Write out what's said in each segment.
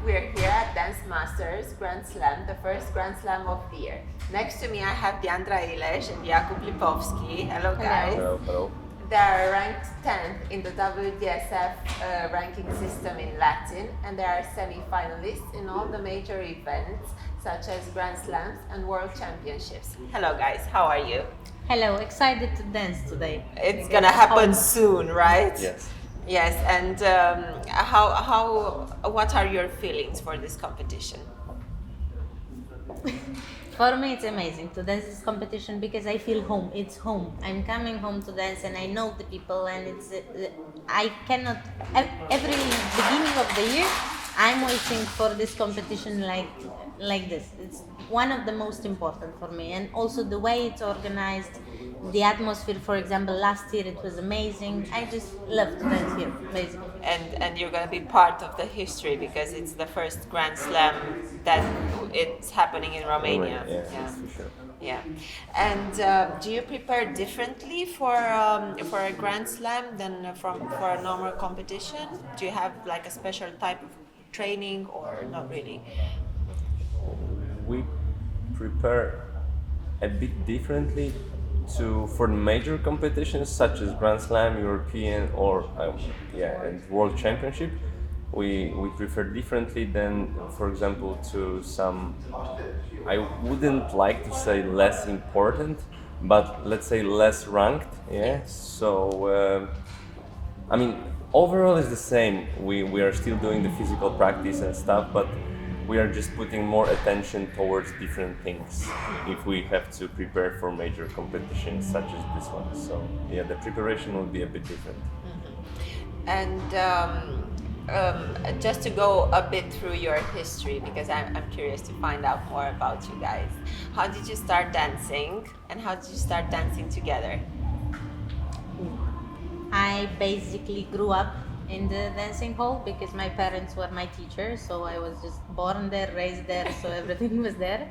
We're here at Dance Masters Grand Slam, the first Grand Slam of the year. Next to me I have Diandra Illes and Jakub Lipowski. Hello guys. Hello, hello. They are ranked 10th in the WDSF ranking system in Latin, and they are semi-finalists in all the major events such as Grand Slams and World Championships. Hello guys, how are you? Hello, excited to dance today. It's gonna happen soon, right? Yes. Yes, and what are your feelings for this competition? For me, it's amazing to dance this competition because I feel home. It's home. I'm coming home to dance, and I know the people. And it's I cannot every beginning of the year I'm waiting for this competition like this. It's one of the most important for me, and also the way it's organized, the atmosphere. For example, last year it was amazing. I just love to dance here, basically. And you're gonna be part of the history because it's the first Grand Slam that it's happening in Romania. Yeah, for sure. Yeah, and do you prepare differently for a Grand Slam than for a normal competition? Do you have like a special type of training or not really? We prepare a bit differently for major competitions such as Grand Slam, European, or and World Championship. We prefer differently than, for example, to some. I wouldn't like to say less important, but let's say less ranked. Yeah. So I mean, overall it's the same. We are still doing the physical practice and stuff, but we are just putting more attention towards different things if we have to prepare for major competitions such as this one. So yeah, the preparation will be a bit different. Mm-hmm. And just to go a bit through your history, because I'm curious to find out more about you guys. How did you start dancing, and how did you start dancing together? I basically grew up in the dancing hall because my parents were my teachers, so I was just born there, raised there, so everything was there.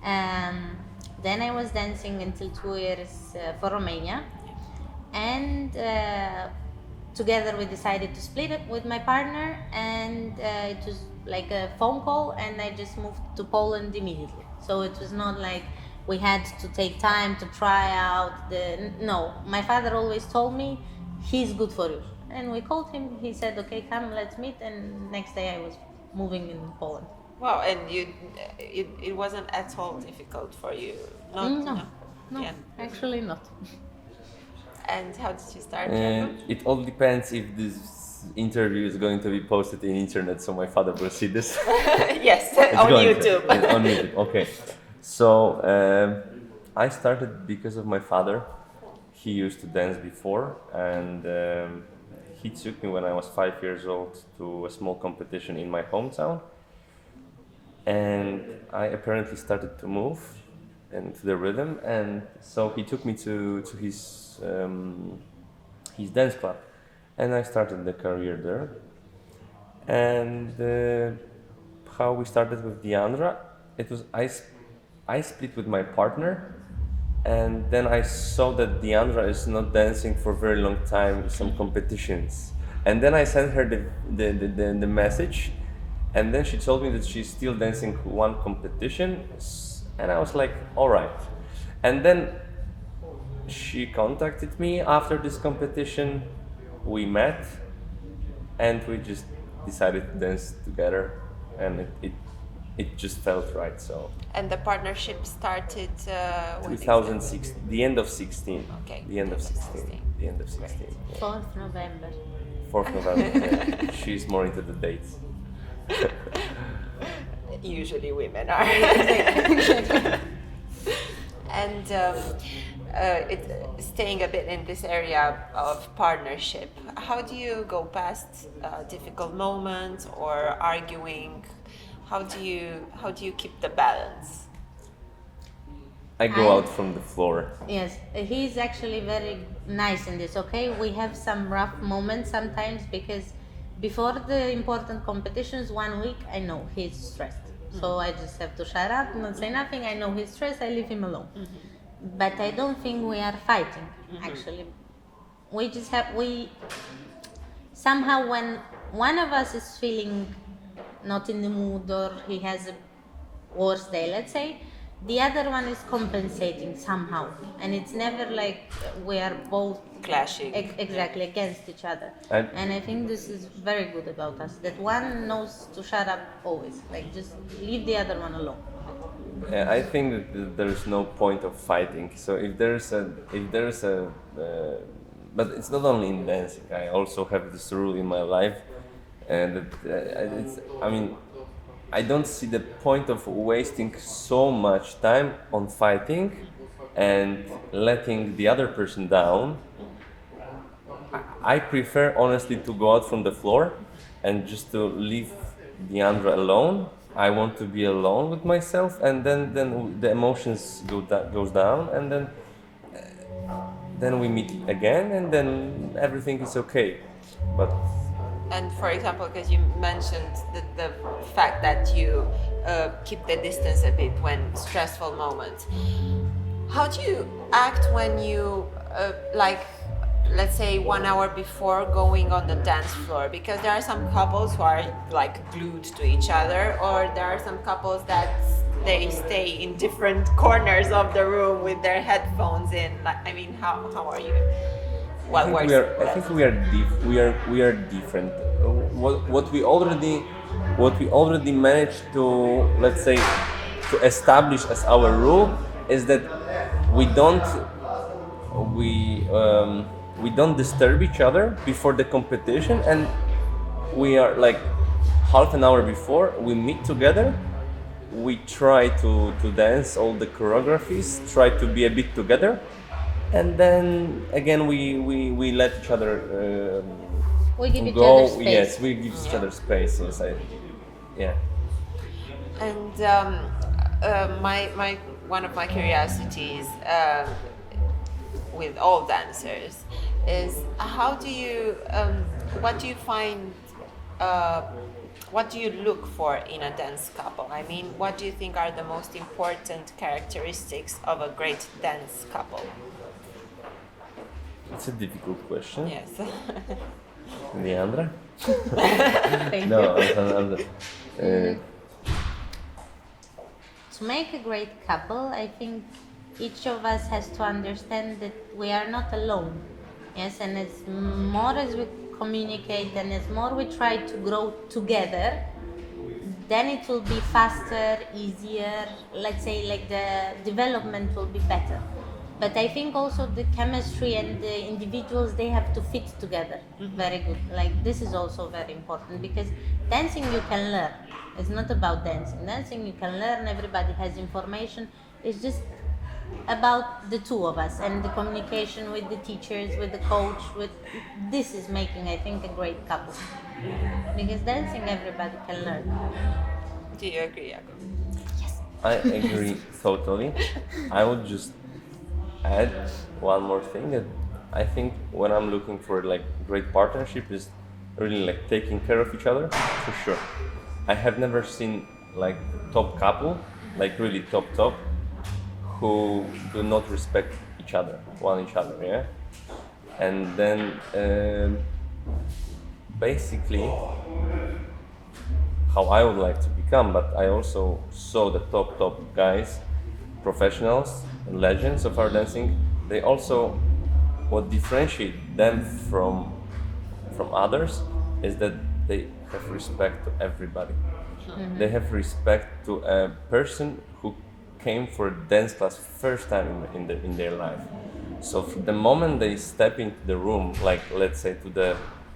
Then I was dancing until 2 years for Romania, and together we decided to split it with my partner, and it was like a phone call, and I just moved to Poland immediately. So it was not like we had to take time to try out no, my father always told me he's good for you. And we called him, he said, okay, come, let's meet, and next day I was moving in Poland. Wow, and it wasn't at all difficult for you? No, Yeah. actually not. And how did you start? It all depends if this interview is going to be posted in internet, so my father will see this. Yes, on YouTube. On YouTube, okay. So I started because of my father. He used to dance before, and he took me when I was 5 years old to a small competition in my hometown, and I apparently started to move into the rhythm, and so he took me to his dance club, and I started the career there. And how we started with Diandra, it was I split with my partner. And then I saw that Diandra is not dancing for a very long time in some competitions. And then I sent her the message, and then she told me that she's still dancing one competition, and I was like, all right. And then she contacted me after this competition, we met, and we just decided to dance together, and it just felt right. So. And the partnership started 2006, the end of 16. Okay. The end of 16. The end of 16. Yeah. 4th November. 4th November. Yeah. She's more into the dates. Usually women are. And staying a bit in this area of partnership, how do you go past difficult moments or arguing? How do you keep the balance? I go out from the floor. Yes, he's actually very nice in this. Okay, we have some rough moments sometimes because before the important competitions, 1 week, I know he's stressed. Mm-hmm. So I just have to shut up, not say nothing. I know he's stressed, I leave him alone. Mm-hmm. But I don't think we are fighting, actually. We just somehow when one of us is feeling not in the mood or he has a worse day, let's say, the other one is compensating somehow, and it's never like we are both Clashing. Exactly against each other. And- And I think this is very good about us, that one knows to shut up always, like just leave the other one alone. I think that there is no point of fighting. So if there's a, but it's not only in dancing. I also have this rule in my life, and it's. I mean, I don't see the point of wasting so much time on fighting and letting the other person down. I prefer honestly to go out from the floor and just to leave Diandra alone. I want to be alone with myself, and then the emotions goes down, and then we meet again, and then everything is okay. But And for example, because you mentioned the fact that you keep the distance a bit when stressful moments, how do you act when you, let's say 1 hour before going on the dance floor? Because there are some couples who are like glued to each other, or there are some couples that they stay in different corners of the room with their headphones in. Like, I mean, how are you? What works? I think we are different. What we already managed to, let's say, to establish as our rule is that we don't disturb each other before the competition, and we are like half an hour before we meet together. We try to dance all the choreographies, try to be a bit together, and then again we let each other We give each go. other space. Yes, we give each other space. Yes, yeah. And my one of my curiosities with all dancers is how do you what do you find what do you look for in a dance couple? I mean, what do you think are the most important characteristics of a great dance couple? It's a difficult question. Yes. Diandra? Thank No, you. To make a great couple, I think each of us has to understand that we are not alone. Yes, and as more as we communicate and as more we try to grow together, then it will be faster, easier. Let's say like the development will be better. But I think also the chemistry and the individuals, they have to fit together. Very good. Like this is also very important, because dancing you can learn. It's not about dancing. Dancing you can learn, everybody has information. It's just about the two of us and the communication with the teachers, with the coach. This is making, I think, a great couple. Because dancing everybody can learn. Do you agree, Jakub? I agree totally. I would just add one more thing, that I think when I'm looking for like great partnership is really like taking care of each other, for sure. I have never seen like top couple, like really top, who do not respect each other, yeah? And then basically how I would like to become, but I also saw the top guys, professionals and legends of our dancing, they also, what differentiate them from others is that they have respect to everybody. Mm-hmm. They have respect to a person who came for a dance class first time in their life. So from the moment they step into the room, like let's say to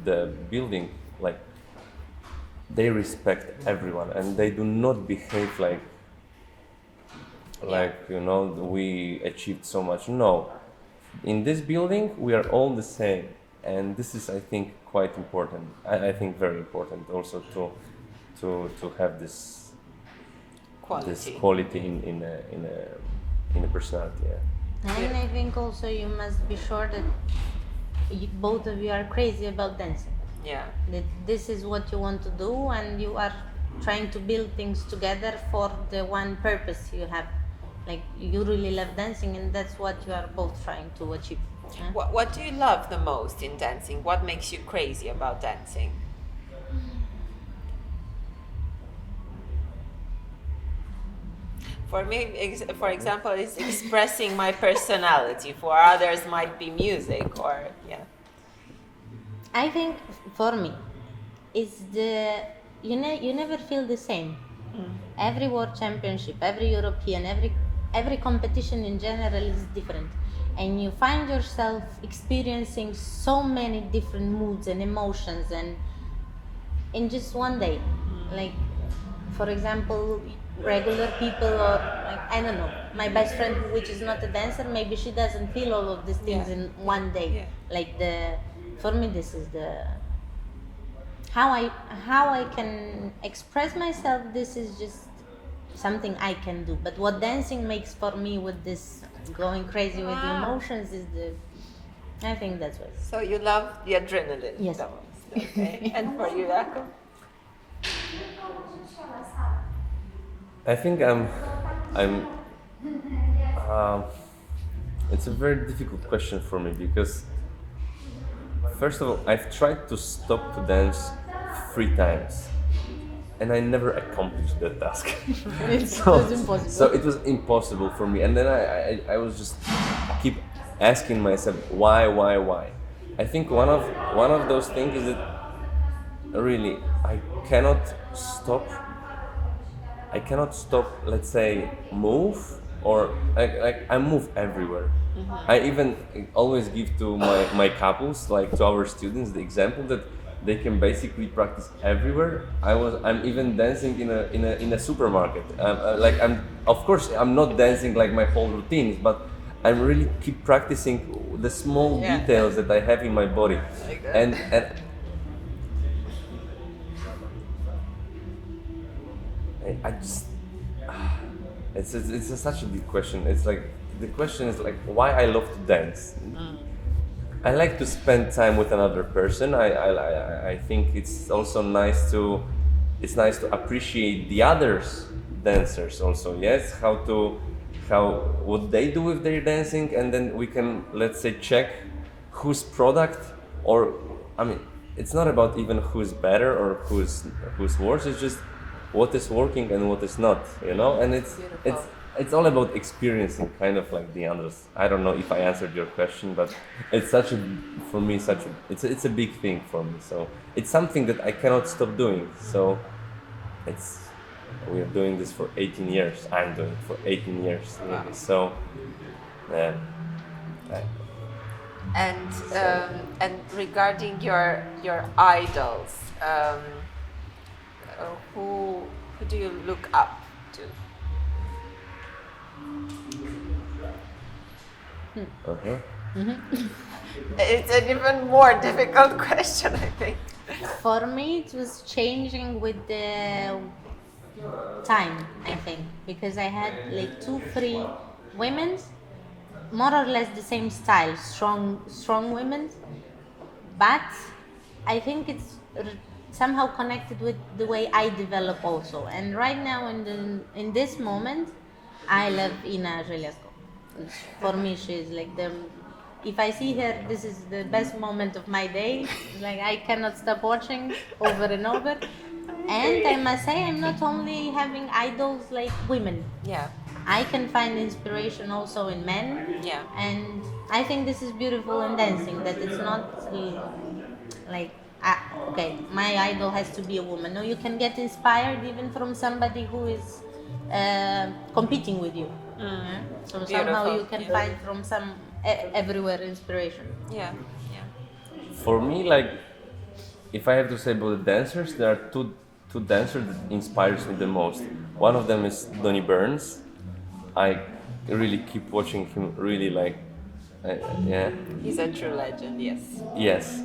the building, like they respect everyone and they do not behave like you know, we achieved so much. No, in this building we are all the same, and this is, I think, quite important. I think very important also to have this quality in a personality. Yeah. And I think also you must be sure that both of you are crazy about dancing. Yeah. That this is what you want to do, and you are trying to build things together for the one purpose you have. Like you really love dancing, and that's what you are both trying to achieve. Yeah? What do you love the most in dancing? What makes you crazy about dancing? For me, for example, it's expressing my personality. For others, might be music or yeah. I think for me, it's you never feel the same. Every World Championship, every European, every competition in general is different, and you find yourself experiencing so many different moods and emotions, and in just one day. Like, for example, regular people, or like, I don't know, my best friend, which is not a dancer, maybe she doesn't feel all of these things in one day. Yeah. Like for me, this is how I can express myself. This is just something I can do. But what dancing makes for me with this going crazy with the emotions is I think that's what. So you love the adrenaline. Yes. The most. Okay. And for you, Jakub? I think it's a very difficult question for me because first of all, I've tried to stop to dance 3 times and I never accomplished that task. It was impossible. So it was impossible for me, and then I was just keep asking myself why. I think one of those things is that really I cannot stop, let's say, move, or I move everywhere. I even always give to my couples, like to our students, the example that they can basically practice everywhere. I'm even dancing in a supermarket. Of course I'm not dancing like my whole routines, but I really keep practicing the small details that I have in my body, and I just it's such a big question. It's like the question is like why I love to dance. I like to spend time with another person. I think it's also nice to appreciate the others dancers also. Yes, what they do with their dancing, and then we can, let's say, check whose product, or I mean, it's not about even who's better or who's worse. It's just what is working and what is not, you know. And it's all about experiencing, kind of like Diandra's. I don't know if I answered your question, but it's it's a big thing for me. So it's something that I cannot stop doing. So we are doing this for 18 years. I'm doing it for 18 years. Really. So and regarding your idols, who do you look up to? It's an even more difficult question, I think. For me, it was changing with the time, I think, because I had like 2-3 women, more or less the same style, strong women, but I think it's somehow connected with the way I develop also. And right now, in this moment, I love Ina Żelazko. For me, she's like if I see her, this is the best moment of my day. Like, I cannot stop watching over and over. And I must say, I'm not only having idols like women. Yeah. I can find inspiration also in men. Yeah. And I think this is beautiful in dancing, that it's not like, okay, my idol has to be a woman. No, you can get inspired even from somebody who is competing with you. So Beautiful. somehow you can find from everywhere inspiration. Yeah. For me, like, if I have to say about the dancers, there are two dancers that inspires me the most. One of them is Donnie Burns. I really keep watching him. Really, like, yeah. He's a true legend. Yes. Yes.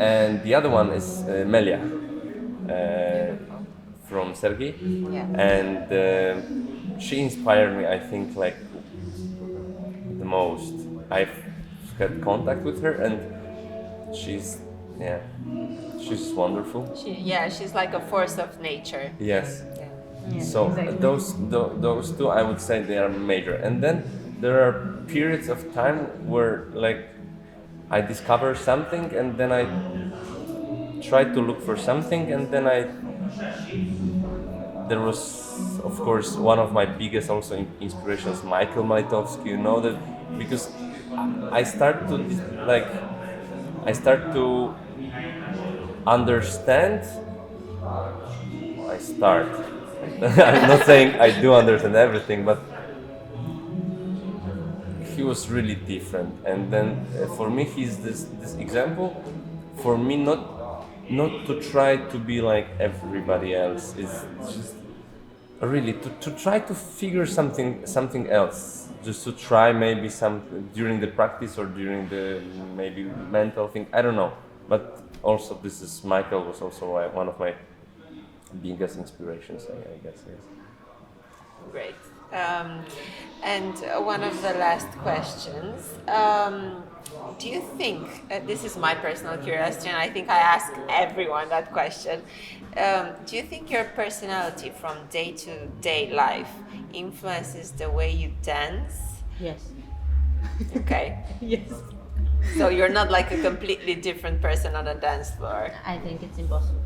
And the other one is Melia from Sergei. Yeah. And she inspired me, I think, like, the most. I've had contact with her, and she's wonderful. She's like a force of nature. Yes. Yeah, So exactly. those two, I would say, they are major. And then there are periods of time where, like, I discover something, and then I try to look for something, and then there was, of course, one of my biggest also inspirations, Michael Malitowski. You know that because I start to understand. I'm not saying I do understand everything, but he was really different. And then for me, he's this example. For me, not to try to be like everybody else. It's just really to try to figure something else. Just to try maybe something during the practice or during the maybe mental thing. I don't know. But also, Michael was also one of my biggest inspirations, I guess. Yes. Great. And one of the last questions. Do you think, this is my personal curiosity, and I think I ask everyone that question, do you think your personality from day-to-day life influences the way you dance? Yes. Okay. Yes. So you're not like a completely different person on a dance floor? I think it's impossible.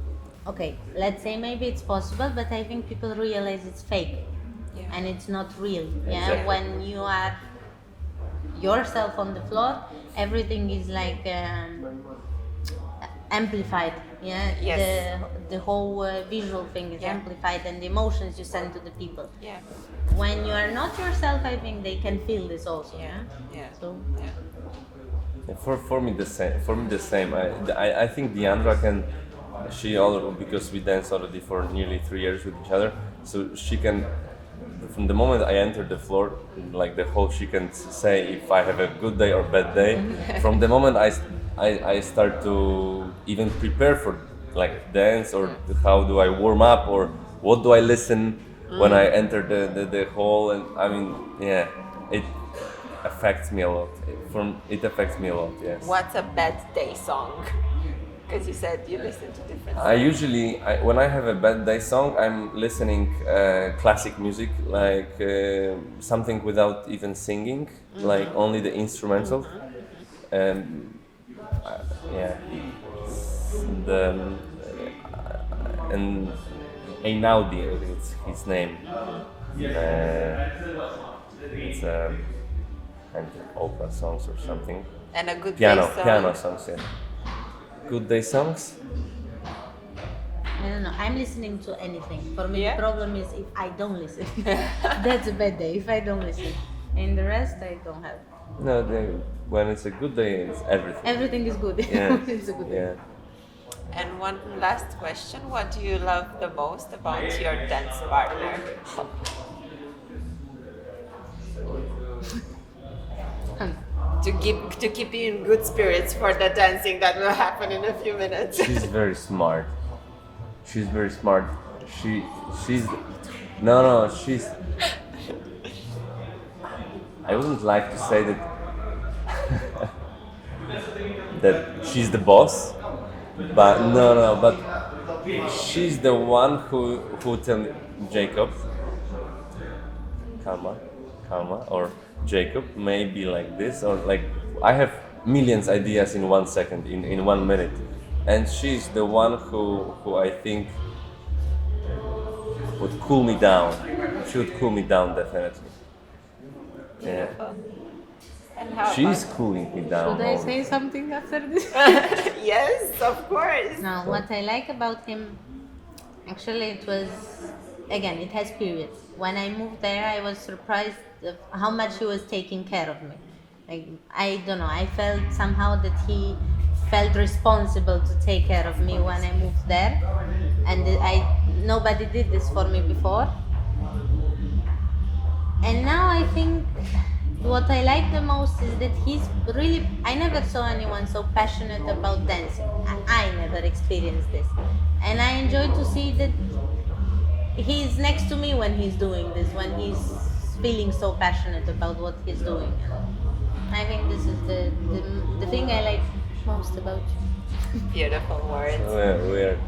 Okay, let's say maybe it's possible, but I think people realize it's fake. Yeah. And it's not real. Yeah, Exactly. when you are yourself on the floor, everything is like amplified. Yeah, Yes. the whole visual thing is Yeah. amplified, and the emotions you send to the people. Yeah. When you are not yourself, I think they can feel this also. Yeah. Yeah. So Yeah. For me the same. I think Diandra can. Because we danced already for nearly 3 years with each other, so she can. From the moment I enter the floor, like she can say if I have a good day or bad day. From the moment I start to even prepare for like dance, or how do I warm up, or what do I listen when I enter the hall, and I mean, yeah, it affects me a lot. It affects me a lot. Yes. What's a bad day song? Because you said you listen to different songs. I usually, when I have a bad day song, I'm listening classic music, like something without even singing, like only the instrumental. Yeah. And Einaudi, I think it's his name. It's kind of opera songs or something. And a good day song. Piano songs, yeah. Good day songs? I don't know. I'm listening to anything. For me, Yeah? the problem is if I don't listen. That's a bad day. If I don't listen, and the rest I don't have. No, when it's a good day, it's everything. Everything is good. Yeah. It's a good day. Yeah. And one last question: what do you love the most about your dance partner? To keep you in good spirits for the dancing that will happen in a few minutes. She's very smart. She's very smart. She's I wouldn't like to say that that she's the boss, but but she's the one who tell me, Jakub, calma, or Jakub, maybe like this, or like I have millions ideas in 1 second, in 1 minute, and she's the one who I think would cool me down. She would cool me down definitely. Yeah. And how She's cooling me down. Should I say something after this? Yes, of course. No, what I like about him, actually, it was, again, it has periods. When I moved there, I was surprised of how much he was taking care of me. Like, I don't know, I felt somehow that he felt responsible to take care of me when I moved there, and nobody did this for me before. And now I think what I like the most is that he's really, I never saw anyone so passionate about dancing. I never experienced this. And I enjoy to see that he's next to me when he's doing this, when he's feeling so passionate about what he's doing. And I think this is the thing I like most about you. Beautiful words. We're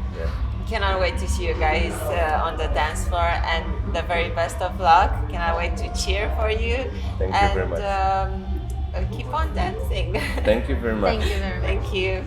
Cannot wait to see you guys on the dance floor, and the very best of luck. Cannot wait to cheer for you. Thank you very much. And keep on dancing. Thank you very much. Thank you very much. Thank you.